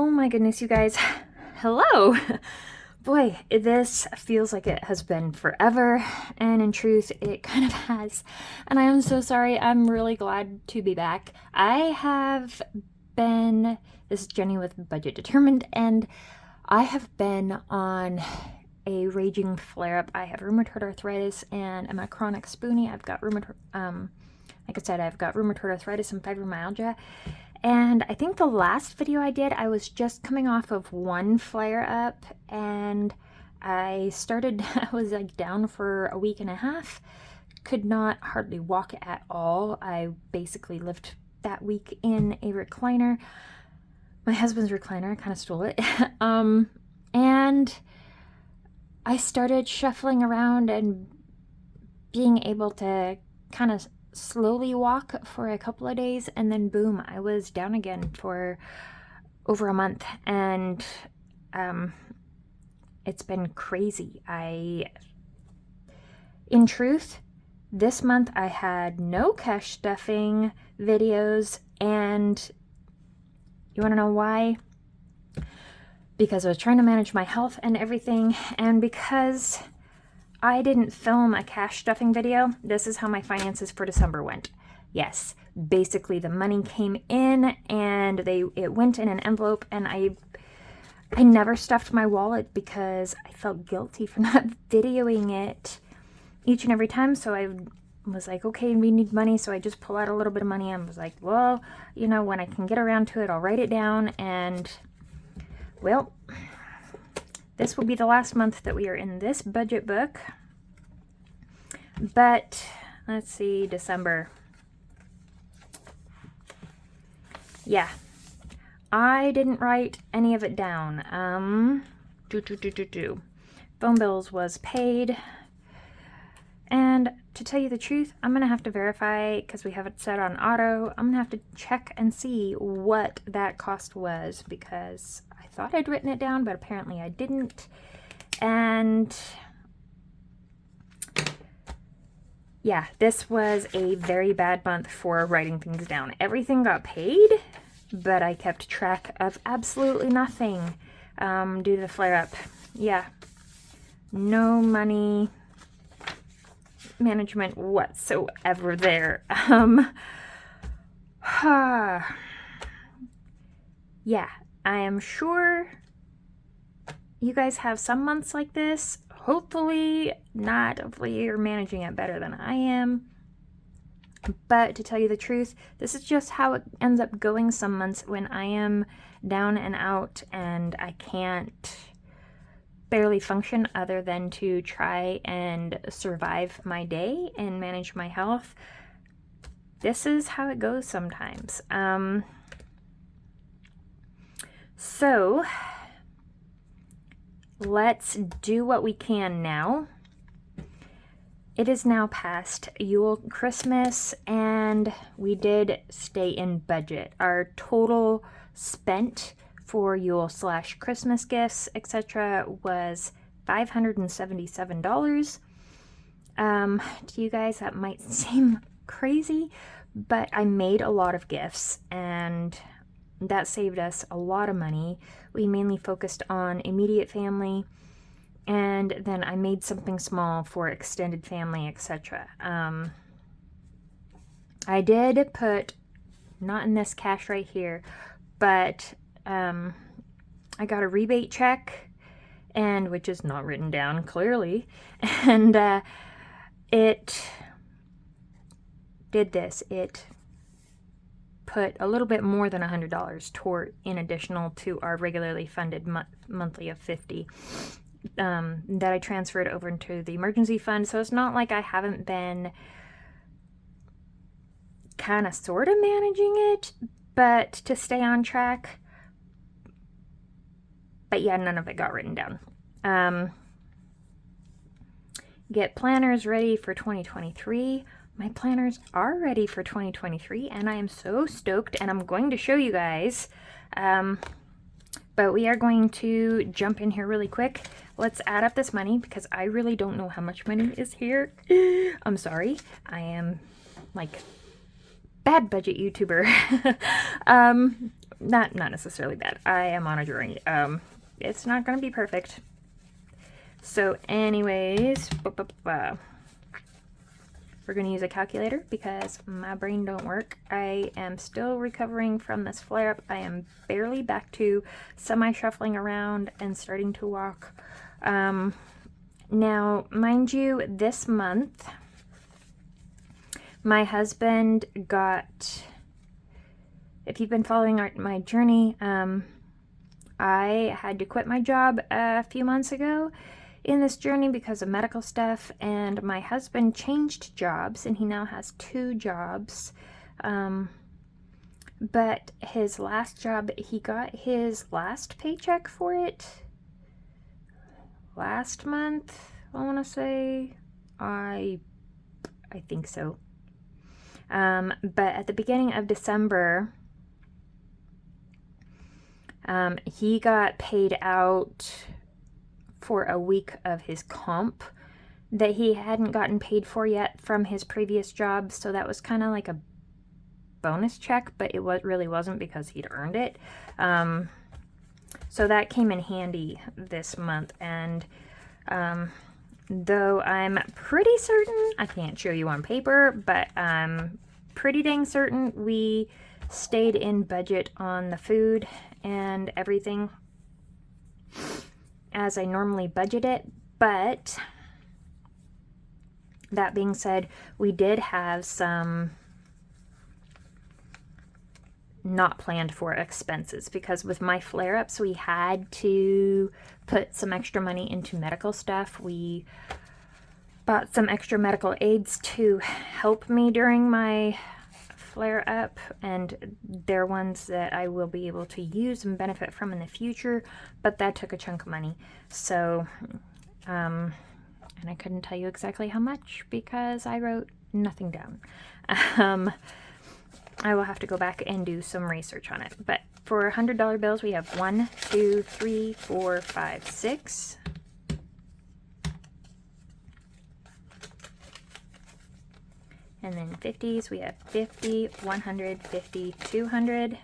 Oh my goodness, you guys. Hello. Boy, this feels like it has been forever, and in truth, it kind of has. And I am so sorry. I'm really glad to be back. This is Jenny with Budget Determined, and I have been on a raging flare up. I have rheumatoid arthritis and I'm a chronic spoonie. Like I said, I've got rheumatoid arthritis and fibromyalgia. And I think the last video I did, I was just coming off of one flare up, and I was like down for a week and a half, could not hardly walk at all. I basically lived that week in a recliner, my husband's recliner. I kind of stole it. And I started shuffling around and being able to kind of slowly walk for a couple of days, and then boom, I was down again for over a month, and it's been crazy. In truth, this month I had no cash stuffing videos, and you want to know why? Because I was trying to manage my health and everything, and because I didn't film a cash stuffing video, this is how my finances for December went. Yes, basically the money came in and it went in an envelope, and I never stuffed my wallet because I felt guilty for not videoing it each and every time. So I was like, okay, we need money, so I just pull out a little bit of money. I was like, well, when I can get around to it, I'll write it down. And well, this will be the last month that we are in this budget book. But let's see, December. Yeah, I didn't write any of it down. Phone bills was paid. And to tell you the truth, I'm going to have to verify, because we have it set on auto. I'm going to have to check and see what that cost was, because I thought I'd written it down, but apparently I didn't. And yeah, this was a very bad month for writing things down. Everything got paid, but I kept track of absolutely nothing due to the flare-up. Yeah, no money management whatsoever there. Yeah, I am sure you guys have some months like this. Hopefully not. Hopefully you're managing it better than I am. But to tell you the truth, this is just how it ends up going some months when I am down and out and I can't barely function other than to try and survive my day and manage my health. This is how it goes sometimes. So let's do what we can now. It is now past Yule, Christmas, and we did stay in budget. Our total spent for Yule/Christmas gifts, etc., was $577. To you guys, that might seem crazy, but I made a lot of gifts, and that saved us a lot of money. We mainly focused on immediate family, and then I made something small for extended family, etc. I did put, not in this cash right here, but I got a rebate check, and which is not written down clearly, and it did this. It put a little bit more than $100 toward, in additional to our regularly funded monthly of $50 that I transferred over into the emergency fund. So it's not like I haven't been kind of sort of managing it, but to stay on track. But yeah, none of it got written down. Get planners ready for 2023. My planners are ready for 2023, and I am so stoked, and I'm going to show you guys. But we are going to jump in here really quick. Let's add up this money, because I really don't know how much money is here. I'm sorry. I am like bad budget YouTuber. not necessarily bad. I am on a journey. It's not going to be perfect. So anyways, we're going to use a calculator because my brain don't work. I am still recovering from this flare-up. I am barely back to semi-shuffling around and starting to walk. Now, mind you, this month, my husband got, if you've been following my journey, I had to quit my job a few months ago in this journey because of medical stuff, and my husband changed jobs and he now has 2 jobs. But his last job, he got his last paycheck for it last month, I want to say. I think so. But at the beginning of December, he got paid out for a week of his comp that he hadn't gotten paid for yet from his previous job. So that was kind of like a bonus check, but it really wasn't because he'd earned it. So that came in handy this month. And though I'm pretty certain, I can't show you on paper, but I'm pretty dang certain we stayed in budget on the food and everything as I normally budget it. But that being said, we did have some not planned for expenses because with my flare-ups we had to put some extra money into medical stuff. We bought some extra medical aids to help me during my flare-up, and they're ones that I will be able to use and benefit from in the future, but that took a chunk of money. So and I couldn't tell you exactly how much because I wrote nothing down. I will have to go back and do some research on it. But for $100 bills, we have 1, 2, 3, 4, 5, 6. And then 50s, we have 50, 100, 50, 200.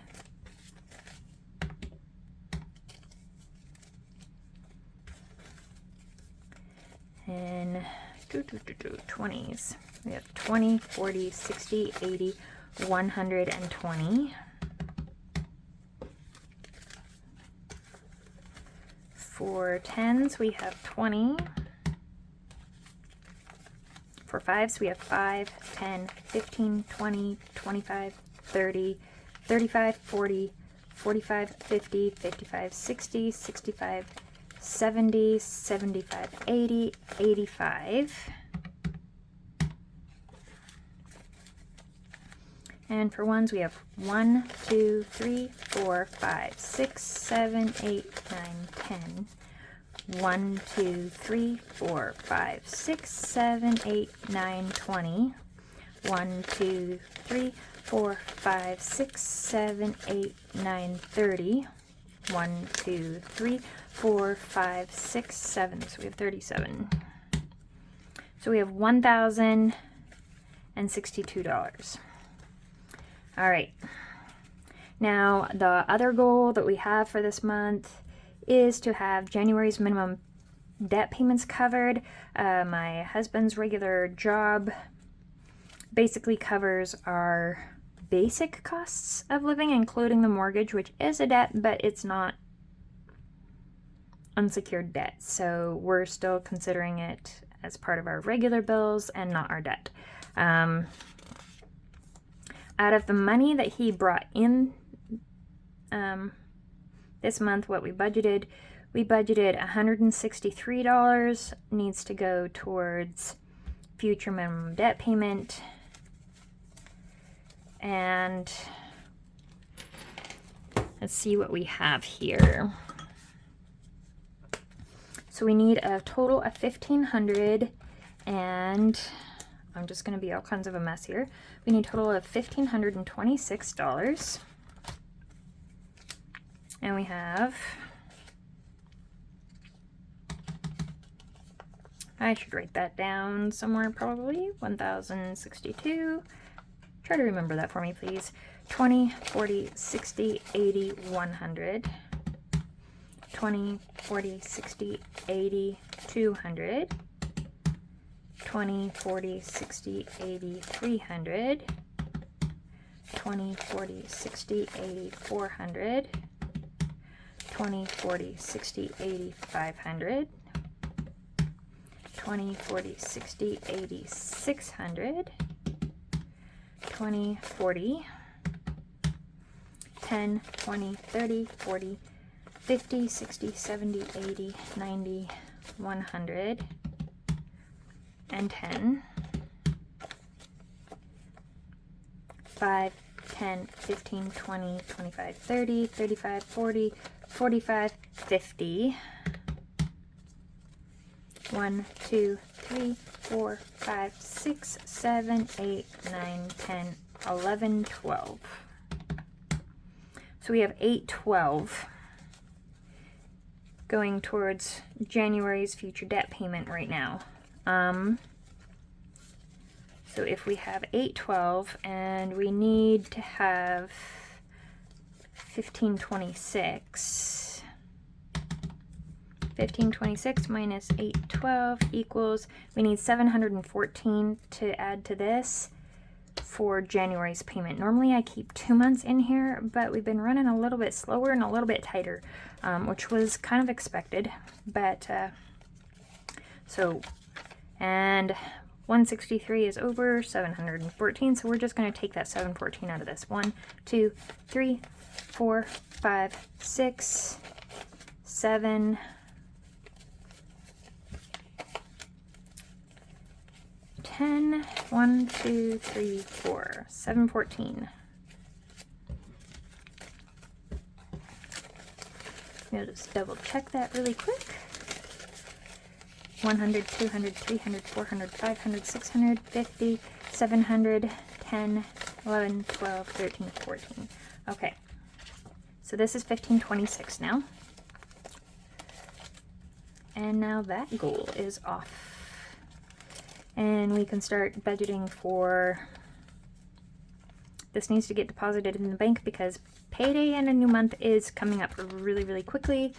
And 20s, we have 20, 40, 60, 80, 120. For 10s, we have 20. For 5s, we have 5, 10, 15, 20, 25, 30, 35, 40, 45, 50, 55, 60, 65, 70, 75, 80, 85. And for 1s, we have 1, 2, 3, 4, 5, 6, 7, 8, 9, 10. 1, 2, 3, 4, 5, 6, 7, 8, 9, 20. 1, 2, 3, 4, 5, 6, 7, 8, 9, 30. 1, 2, 3, 4, 5, 6, 7. So we have 37. So we have $1,062. All right. Now, the other goal that we have for this month is to have January's minimum debt payments covered. My husband's regular job basically covers our basic costs of living, including the mortgage, which is a debt, but it's not unsecured debt. So we're still considering it as part of our regular bills and not our debt. Out of the money that he brought in this month, what we budgeted $163 needs to go towards future minimum debt payment. And let's see what we have here. So we need a total of $1,500, and I'm just going to be all kinds of a mess here. We need a total of $1,526. And we have, I should write that down somewhere probably, 1,062. Try to remember that for me, please. 20, 40, 60, 80, 100, 20, 40, 60, 80, 200, 20, 40, 60, 80, 300, 20, 40, 60, 80, 400, 20, 40, 60, 80, 500, 20, 40, 60, 80, 600, 20, 40, 10, 20, 30, 40, 50, 60, 70, 80, 90, 100, and 10, 5, 10, 15, 20, 25, 30, 35, 40, 45, 50, 1, 2, 3, 4, 5, 6, 7, 8, 9, 10, 11, 12. So we have 8, 12 going towards January's future debt payment right now. So if we have 8, 12 and we need to have 1526, 1526 minus 812 equals, we need 714 to add to this for January's payment. Normally I keep 2 months in here, but we've been running a little bit slower and a little bit tighter, which was kind of expected. But and 163 is over 714, so we're just going to take that 714 out of this. 1, 2, 3, 4, 5, 6, 7, 10, 1, 2, 3, 4, 714. We'll just double check that really quick. 100, 200, 300, 400, 500, 600, 50, 700, 10, 11, 12, 13, 14. Okay, so this is 1526 now. And now that goal is off. And we can start budgeting for, this needs to get deposited in the bank because payday and a new month is coming up really, really quickly.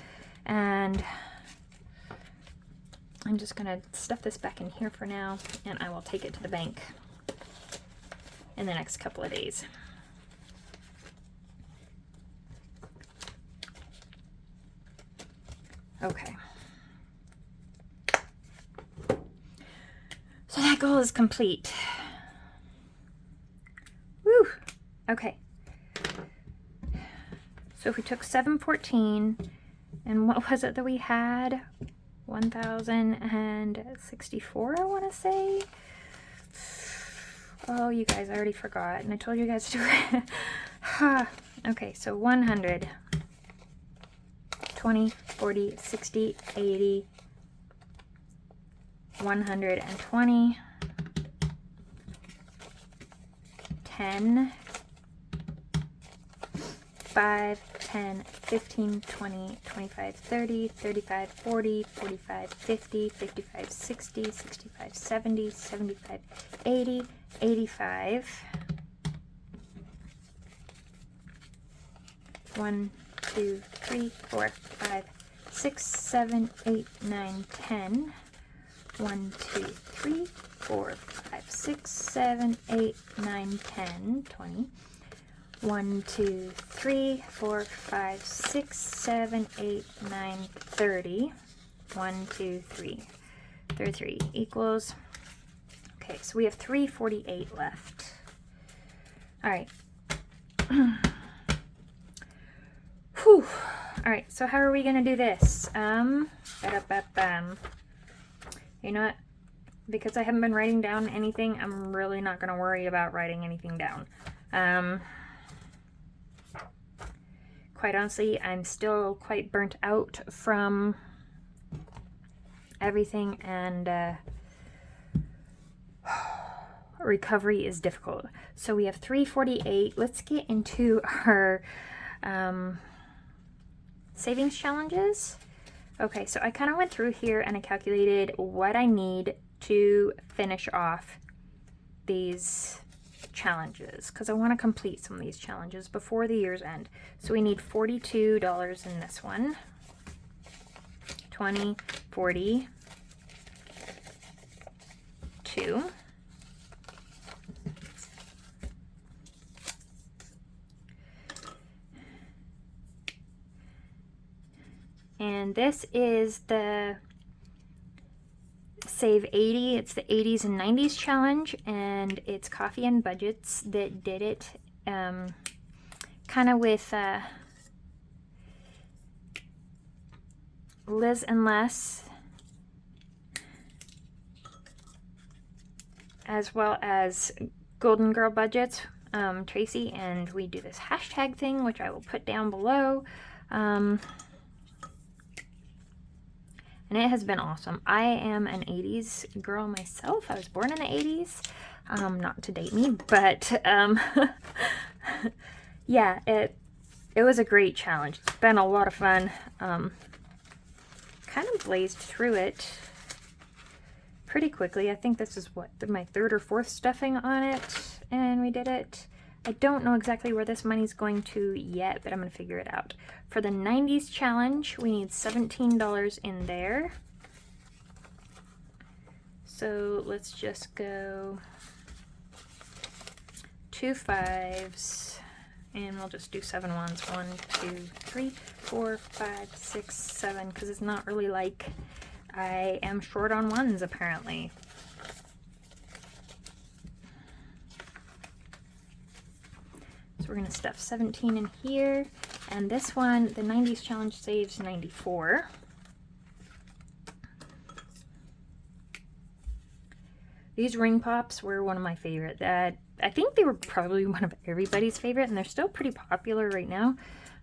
And I'm just going to stuff this back in here for now, and I will take it to the bank in the next couple of days. Okay. So that goal is complete. Woo! Okay. So if we took 714, and what was it that we had? 1064, I want to say. Oh, you guys, I already forgot, and I told you guys to do it. Okay, so 100, 20, 40, 60, 80, 120, 10, 5, 10, 15, 20, 25, 30, 35, 40, 45, 50, 55, 60, 65, 70, 75, 80, 85, 1, 2, 3, 4, 5, 6, 7, 8, 9, 10, 1, 2, 3, 4, 5, 6, 7, 8, 9, 10, 20, 1, 2, 3, 4, 5, 6, 7, 8, 9, 30, 1, 2, 3, 33 equals, okay, so we have 348 left. All right. Whew. All right, so how are we gonna do this? You know what? Because I haven't been writing down anything, I'm really not gonna worry about writing anything down. Quite honestly, I'm still quite burnt out from everything, and recovery is difficult. So we have 348. Let's get into our savings challenges. Okay, so I kind of went through here and I calculated what I need to finish off these challenges because I want to complete some of these challenges before the year's end. So we need $42 in this one. 20, 40, 2. And this is the Save 80. It's the 80s and 90s challenge, and it's Coffee and Budgets that did it, kind of with Liz and Les, as well as Golden Girl Budgets, Tracy, and we do this hashtag thing, which I will put down below. And it has been awesome. I am an 80s girl myself. I was born in the 80s. Not to date me, but yeah, it was a great challenge. It's been a lot of fun. Kind of blazed through it pretty quickly. I think this is what, my 3rd or 4th stuffing on it, and we did it. I don't know exactly where this money's going to yet, but I'm going to figure it out. For the 90s challenge, we need $17 in there. So let's just go 2 5s, and we'll just do 7 ones. 1, 2, 3, 4, 5, 6, 7, because it's not really like I am short on ones apparently. So we're going to stuff 17 in here, and this one, the 90s challenge, saves 94. These ring pops were one of my favorite. I think they were probably one of everybody's favorite, and they're still pretty popular right now.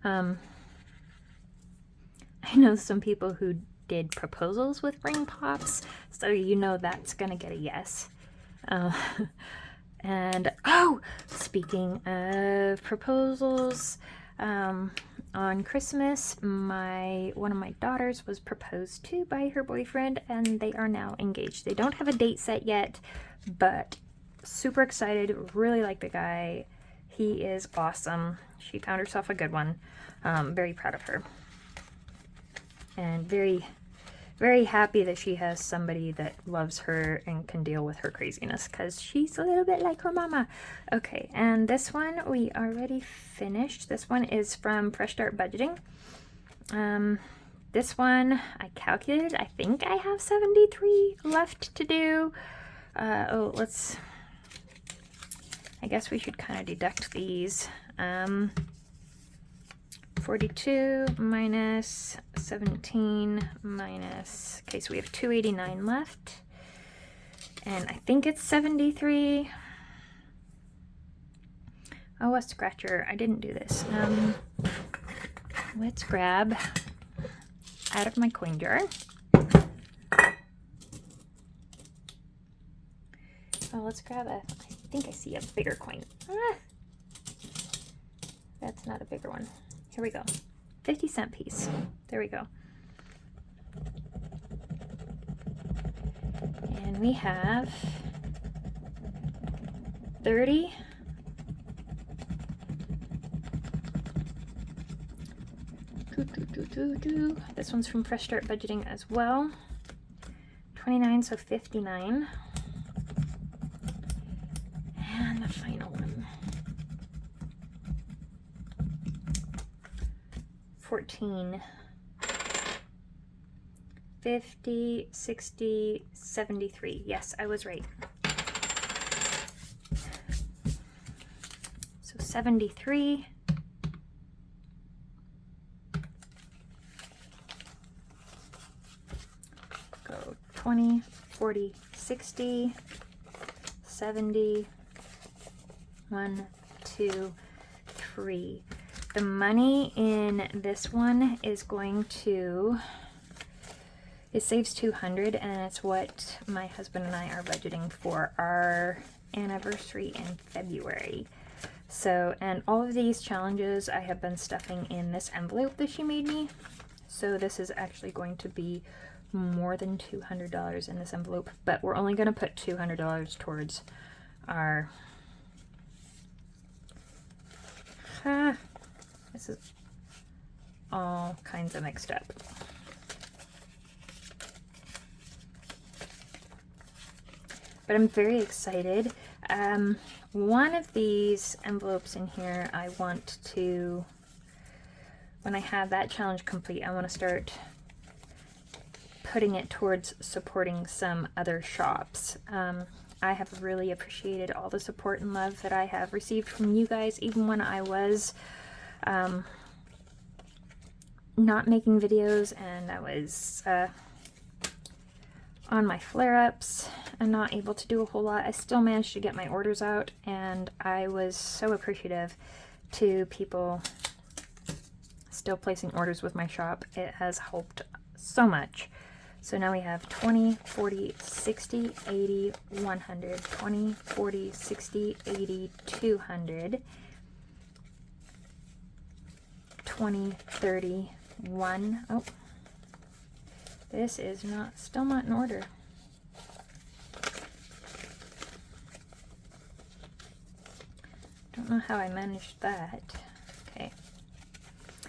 I know some people who did proposals with ring pops, so you know that's going to get a yes. And, oh, speaking of proposals, on Christmas, one of my daughters was proposed to by her boyfriend, and they are now engaged. They don't have a date set yet, but super excited, really like the guy. He is awesome. She found herself a good one. Very proud of her. And very, very happy that she has somebody that loves her and can deal with her craziness, because she's a little bit like her mama. Okay, and this one we already finished. This one is from Fresh Start Budgeting. This one I calculated. I think I have 73 left to do. I guess we should kind of deduct these. 42 minus 17 minus, okay, so we have 289 left, and I think it's 73. Oh, a scratcher. I didn't do this. Let's grab out of my coin jar. Oh, let's grab I think I see a bigger coin. That's not a bigger one. Here we go. 50-cent piece. There we go. And we have 30. This one's from Fresh Start Budgeting as well. 29, so 59. And the final one. 14, 50, 60, 73. Yes, I was right. So 73. Go 20, 40, 60, 70, 1, 2, 3. The money in this one is going to, it saves 200, and it's what my husband and I are budgeting for our anniversary in February. So, and all of these challenges I have been stuffing in this envelope that she made me. So this is actually going to be more than $200 in this envelope, but we're only going to put $200 towards our This is all kinds of mixed up. But I'm very excited. One of these envelopes in here, I want to, when I have that challenge complete, I want to start putting it towards supporting some other shops. I have really appreciated all the support and love that I have received from you guys, even when I was not making videos and I was on my flare-ups and not able to do a whole lot. I still managed to get my orders out, and I was so appreciative to people still placing orders with my shop. It has helped so much. So now we have 20, 40, 60, 80, 100, 20, 40, 60, 80, 200, 20, 30, 1. Oh, this is still not in order. Don't know how I managed that. Okay.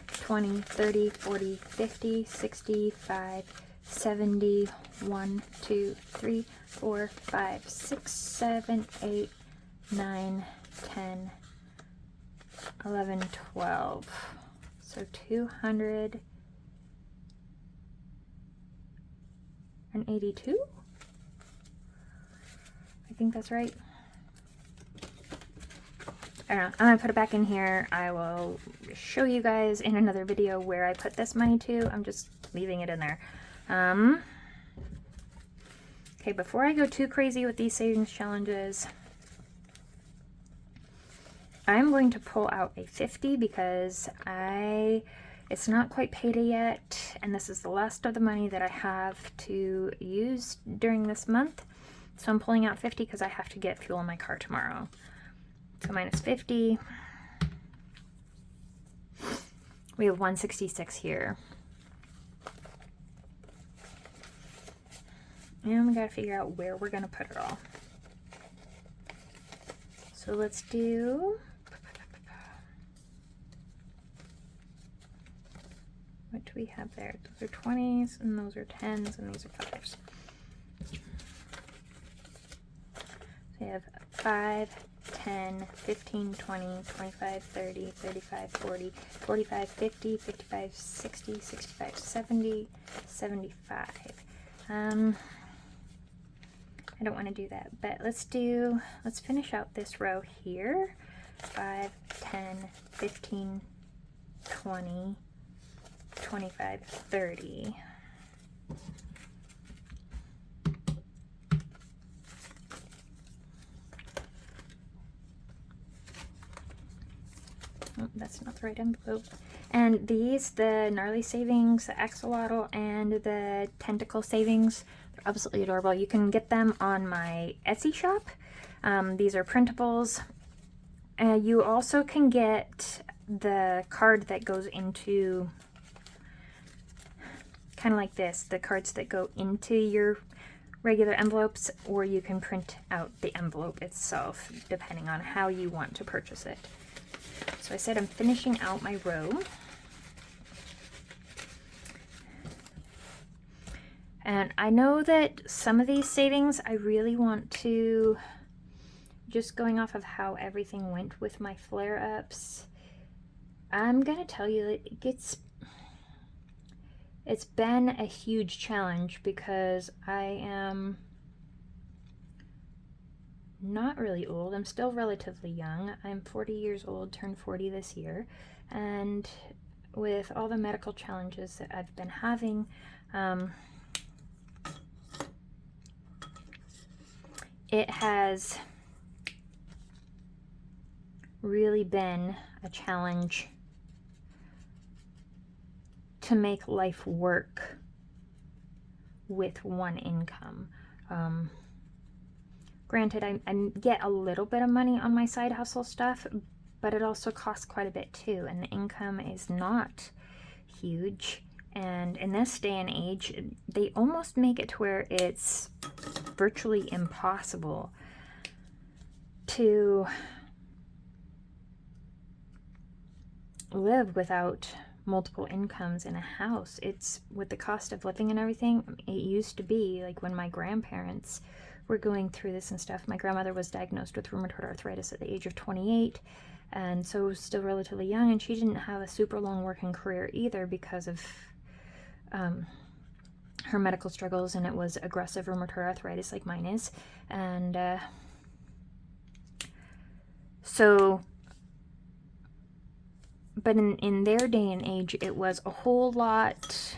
20, 30, 40, 50, 65, 70, 1, 2, 3, 4, 5, 6, 7, 8, 9, 10, 11, 12. So 282? I think that's right. I don't know. I'm going to put it back in here. I will show you guys in another video where I put this money to. I'm just leaving it in there. Okay, before I go too crazy with these savings challenges, I'm going to pull out a 50 because it's not quite payday yet, and this is the last of the money that I have to use during this month. So I'm pulling out 50 because I have to get fuel in my car tomorrow. So minus 50. We have 166 here. And we gotta figure out where we're gonna put it all. So let's do, what do we have there? Those are 20s and those are 10s and these are 5s. So we have 5, 10, 15, 20, 25, 30, 35, 40, 45, 50, 55, 60, 65, 70, 75. I don't want to do that, but let's finish out this row here. 5, 10, 15, 20, 25, 30. Oh, that's not the right envelope. And these, the Gnarly Savings, the Axolotl, and the Tentacle Savings, they're absolutely adorable. You can get them on my Etsy shop. These are printables. You also can get the card that goes into, kind of like this, the cards that go into your regular envelopes, or you can print out the envelope itself, depending on how you want to purchase it. So I said I'm finishing out my row. And I know that some of these savings I really want to, just going off of how everything went with my flare-ups, I'm going to tell you that it's been a huge challenge because I am not really old. I'm still relatively young. I'm 40 years old, turned 40 this year. And with all the medical challenges that I've been having, it has really been a challenge to make life work with one income. Granted, I get a little bit of money on my side hustle stuff, but it also costs quite a bit too, and the income is not huge. And in this day and age, they almost make it to where it's virtually impossible to live without multiple incomes in a house. It's with the cost of living and everything. It used to be like when my grandparents were going through this and stuff. My grandmother was diagnosed with rheumatoid arthritis at the age of 28, and so was still relatively young, and she didn't have a super long working career either because of her medical struggles, and it was aggressive rheumatoid arthritis like mine is. And but in their day and age, it was a whole lot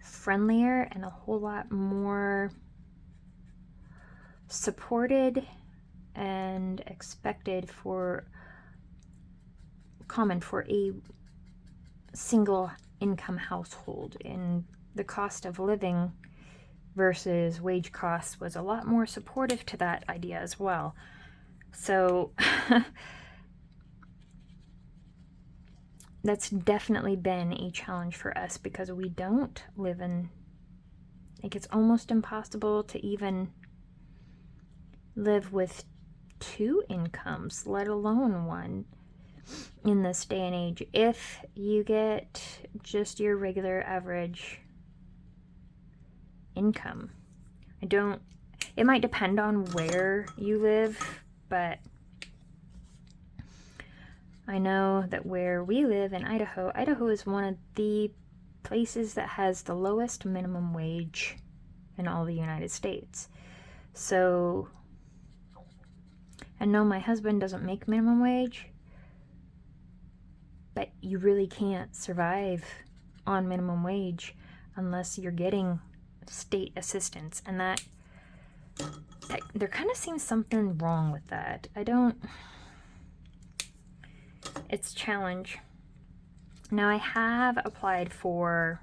friendlier and a whole lot more supported and common for a single income household. And the cost of living versus wage costs was a lot more supportive to that idea as well. So that's definitely been a challenge for us because we don't live in, like, it's almost impossible to even live with two incomes, let alone one, in this day and age. If you get just your regular average income, it might depend on where you live, but I know that where we live in Idaho is one of the places that has the lowest minimum wage in all the United States. So, and no, my husband doesn't make minimum wage, but you really can't survive on minimum wage unless you're getting state assistance, and that there kind of seems something wrong with that. It's a challenge. Now I have applied for,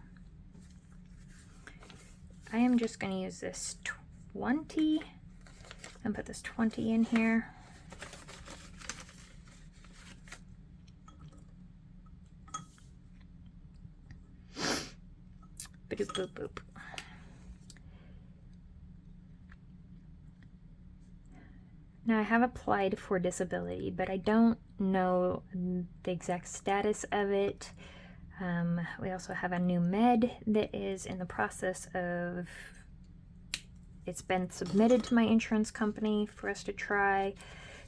I am just going to use this 20 and put this 20 in here. Boop, boop, boop. Now I have applied for disability, but I don't know the exact status of it. We also have a new med that is in the process of, it's been submitted to my insurance company for us to try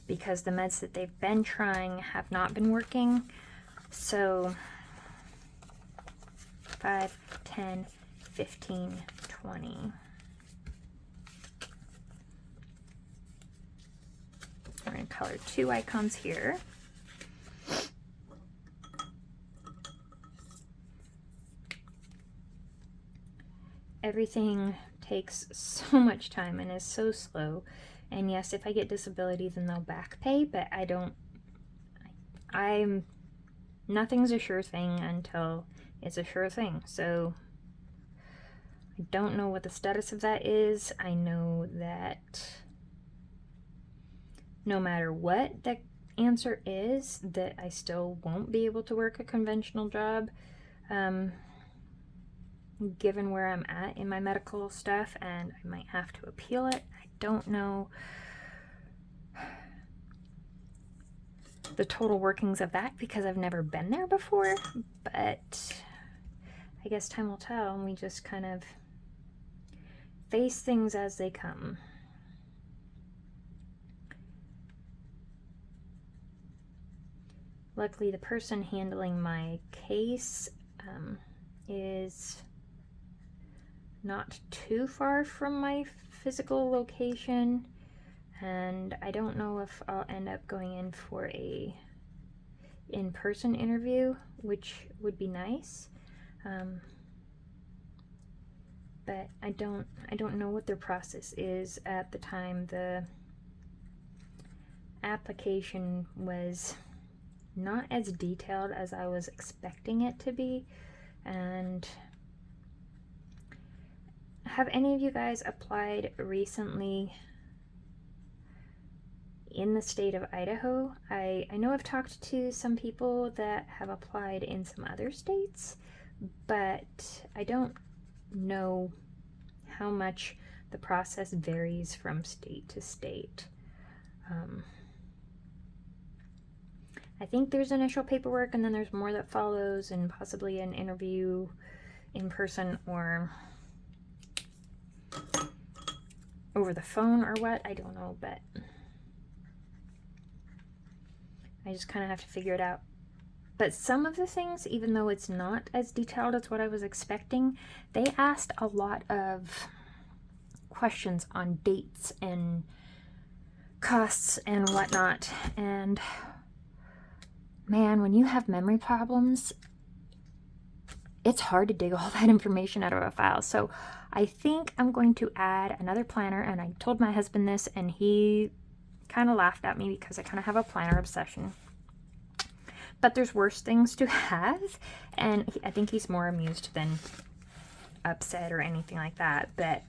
because the meds that they've been trying have not been working. So 5, 10, 15, 20. We're going to color 2 icons here. Everything takes so much time and is so slow. And yes, if I get disability, then they'll back pay, but nothing's a sure thing until it's a sure thing. So I don't know what the status of that is. I know that no matter what the answer is, that I still won't be able to work a conventional job, given where I'm at in my medical stuff, and I might have to appeal it. I don't know the total workings of that because I've never been there before, but I guess time will tell, and we just kind of face things as they come. Luckily, the person handling my case is not too far from my physical location, and I don't know if I'll end up going in for a in-person interview, which would be nice. But I don't know what their process is at the time. The application was not as detailed as I was expecting it to be. And have any of you guys applied recently in the state of Idaho? I know I've talked to some people that have applied in some other states, but I don't know how much the process varies from state to state. I think there's initial paperwork and then there's more that follows, and possibly an interview in person or over the phone or what, I don't know, but I just kind of have to figure it out. But some of the things, even though it's not as detailed as what I was expecting, they asked a lot of questions on dates and costs and whatnot. And man, when you have memory problems, it's hard to dig all that information out of a file. So I think I'm going to add another planner, and I told my husband this and he kind of laughed at me because I kind of have a planner obsession. But there's worse things to have, and I think he's more amused than upset or anything like that. But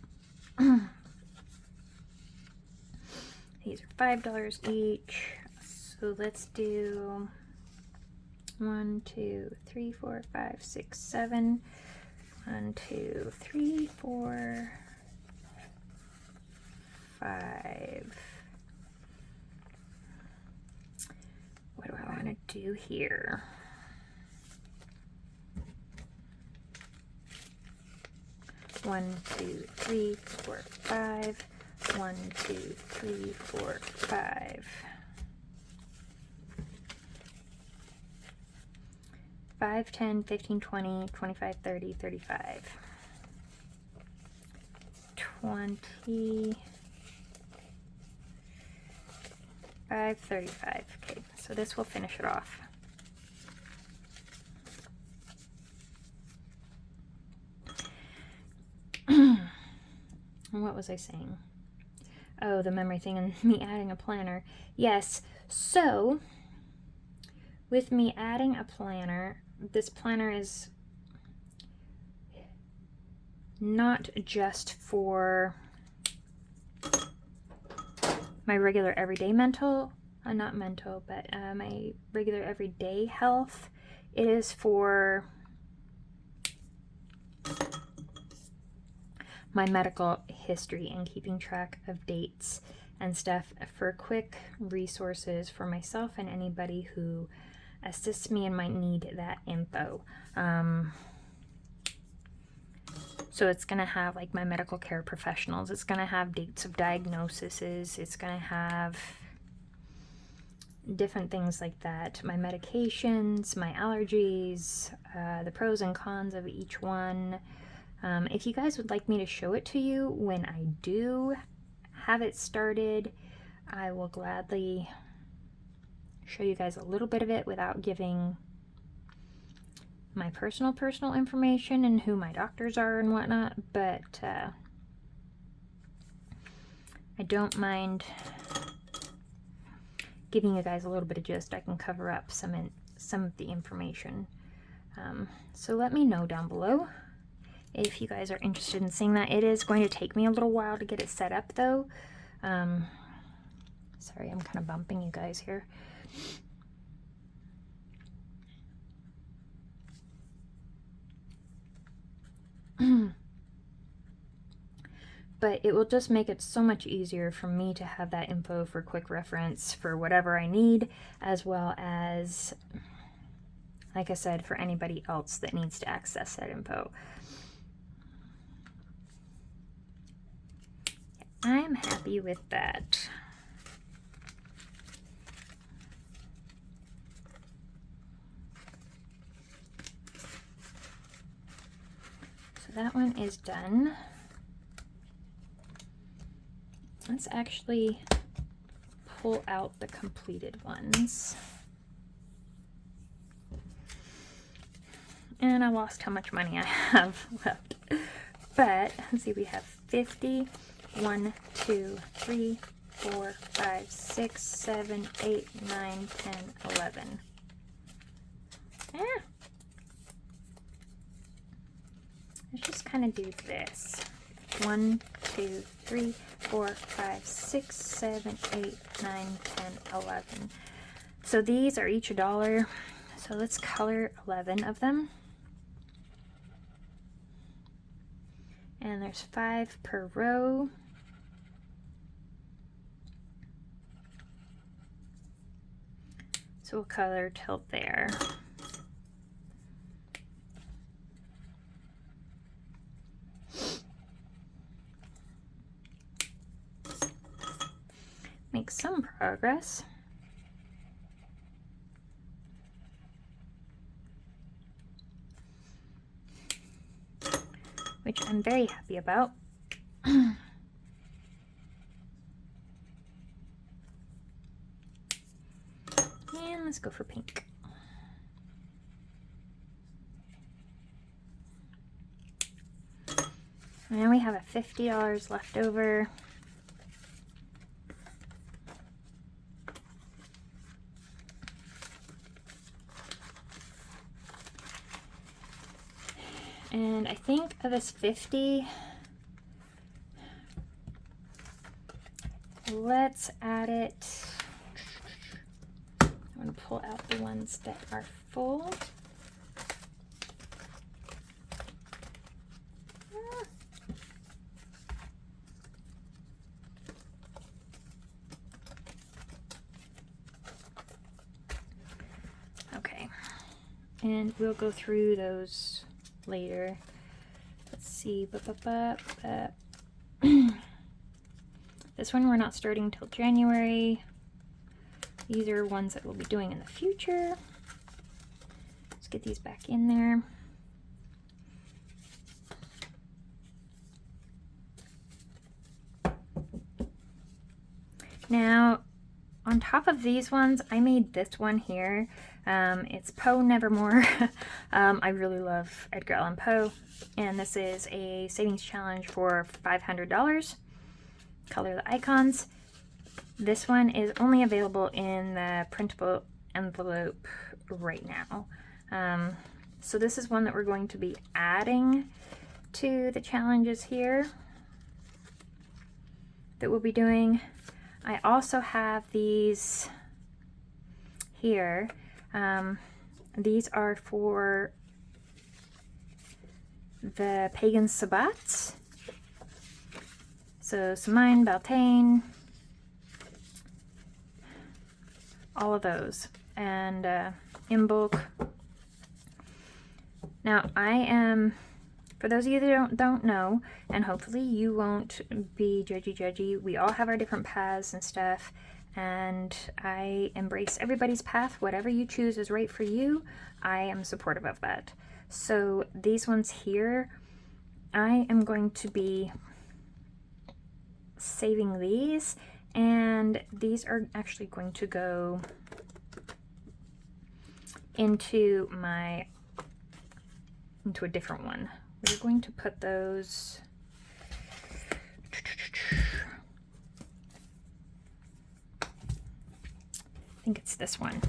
these are $5 each. So let's do 1, 2, 3, 4, 5, 6, 7. 1, 2, 3, 4, 5. What do I want to do here? 1, 2, 3, 4, 5. 1, 2, 3, 4, 5. 5, 10, 15, 20, 25, 30, 35. 20. 5, 35. Okay, so this will finish it off. What was I saying? Oh, the memory thing and me adding a planner. Yes, so with me adding a planner, this planner is not just for my regular everyday mental, not mental, but my regular everyday health. It is for my medical history and keeping track of dates and stuff, for quick resources for myself and anybody who assists me and might need that info. So it's going to have like my medical care professionals. It's going to have dates of diagnoses. It's going to have different things like that. My medications, my allergies, the pros and cons of each one. If you guys would like me to show it to you when I do have it started, I will gladly show you guys a little bit of it without giving my personal information and who my doctors are and whatnot, but I don't mind giving you guys a little bit of gist. I can cover up some of the information. So let me know down below if you guys are interested in seeing that. It is going to take me a little while to get it set up though. Sorry, I'm kind of bumping you guys here. But it will just make it so much easier for me to have that info for quick reference for whatever I need, as well as, like I said, for anybody else that needs to access that info. I'm happy with that. So that one is done. Let's actually pull out the completed ones. And I lost how much money I have left. But let's see, we have 50. 1, 2, 3, 4, 5, 6, 7, 8, 9, 10, 11. Let's just kind of do this. 1, 2, 3, 4, 5, 6, 7, 8, 9, 10, 11. So these are each $1. So let's color 11 of them. And there's 5 per row. So we'll color tilt there. Make some progress. Which I'm very happy about. And let's go for pink. Now we have a $50 left over. And I think of this 50, let's add it. I'm going to pull out the ones that are full. Okay, and we'll go through those later. Let's see. This one we're not starting till January. These are ones that we'll be doing in the future. Let's get these back in there. Now, on top of these ones, I made this one here. It's Poe Nevermore. I really love Edgar Allan Poe, and this is a savings challenge for $500. Color the icons. This one is only available in the printable envelope right now. So this is one that we're going to be adding to the challenges here that we'll be doing. I also have these here. These are for the Pagan Sabbats. So Samhain, Beltane, all of those, and in bulk. Now I am, for those of you that don't know, and hopefully you won't be judgy, we all have our different paths and stuff, and I embrace everybody's path. Whatever you choose is right for you. I am supportive of that. So these ones here, I am going to be saving these, and these are actually going to go into a different one. We're going to put those, I think it's this one.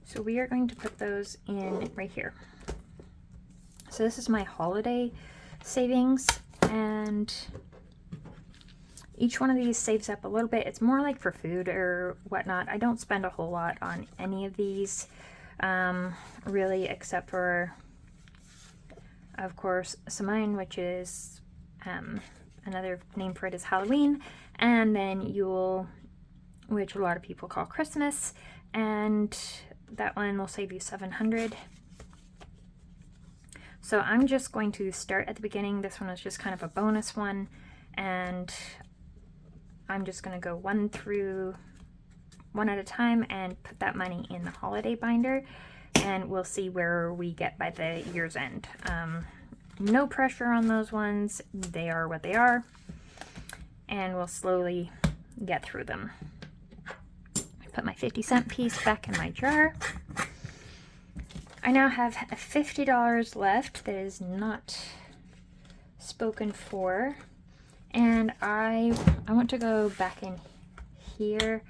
So we are going to put those in right here. So this is my holiday savings, and each one of these saves up a little bit. It's more like for food or whatnot. I don't spend a whole lot on any of these, really, except for, of course, Samhain, which is another name for it is Halloween, and then Yule, which a lot of people call Christmas, and that one will save you $700. So I'm just going to start at the beginning. This one is just kind of a bonus one, and I'm just going to go one at a time and put that money in the holiday binder, and we'll see where we get by the year's end. No pressure on those ones. They are what they are, and we'll slowly get through them. I put my 50-cent piece back in my jar. I now have $50 left that is not spoken for, and I want to go back in here,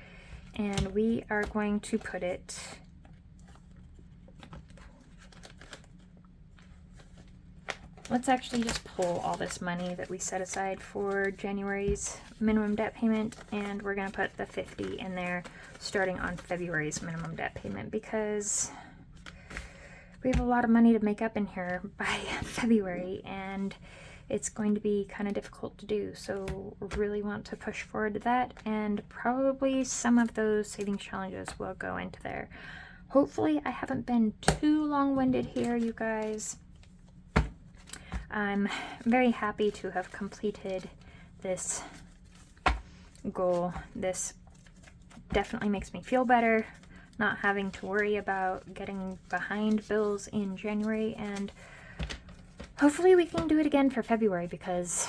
and we are going to put it let's actually just pull all this money that we set aside for January's minimum debt payment, and we're going to put the 50 in there starting on February's minimum debt payment, because we have a lot of money to make up in here by February, and it's going to be kind of difficult to do. So really want to push forward to that, and probably some of those savings challenges will go into there. Hopefully I haven't been too long-winded here, you guys. I'm very happy to have completed this goal. This definitely makes me feel better, not having to worry about getting behind bills in January, and hopefully we can do it again for February, because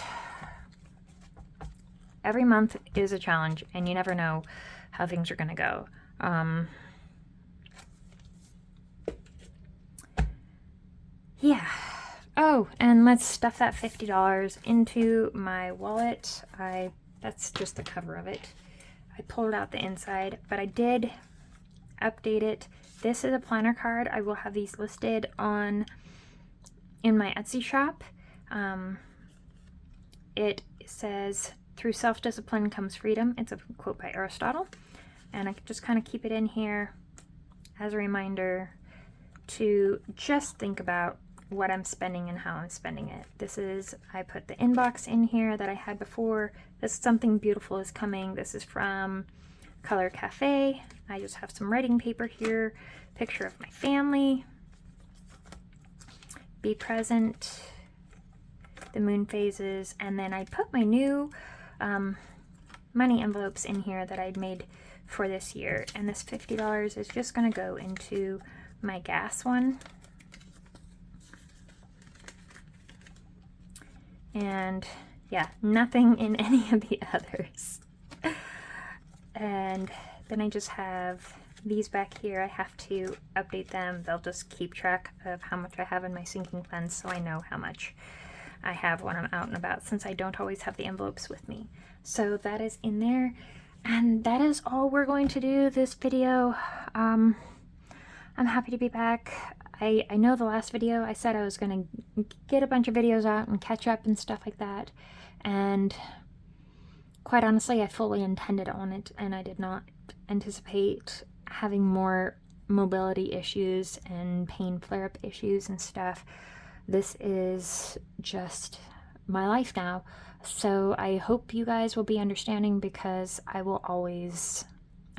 every month is a challenge and you never know how things are going to go. Yeah. Oh, and let's stuff that $50 into my wallet. That's just the cover of it. I pulled out the inside, but I did update it. This is a planner card. I will have these listed in my Etsy shop. It says, "Through self-discipline comes freedom." It's a quote by Aristotle, and I just kind of keep it in here as a reminder to just think about what I'm spending and how I'm spending it. I put the inbox in here that I had before. This is Something Beautiful is Coming. This is from Color Cafe. I just have some writing paper here, picture of my family, be present, the moon phases, and then I put my new money envelopes in here that I'd made for this year, and this $50 is just going to go into my gas one. And yeah, nothing in any of the others. And then I just have these back here. I have to update them. They'll just keep track of how much I have in my sinking funds, so I know how much I have when I'm out and about, since I don't always have the envelopes with me. So that is in there, and that is all we're going to do this video. I'm happy to be back. I know the last video I said I was going to get a bunch of videos out and catch up and stuff like that, and quite honestly I fully intended on it, and I did not anticipate having more mobility issues and pain flare-up issues and stuff. This is just my life now, so I hope you guys will be understanding, because I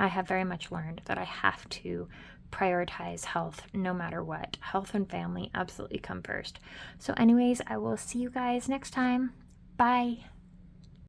have very much learned that I have to prioritize health no matter what. Health and family absolutely come first. So anyways, I will see you guys next time. Bye.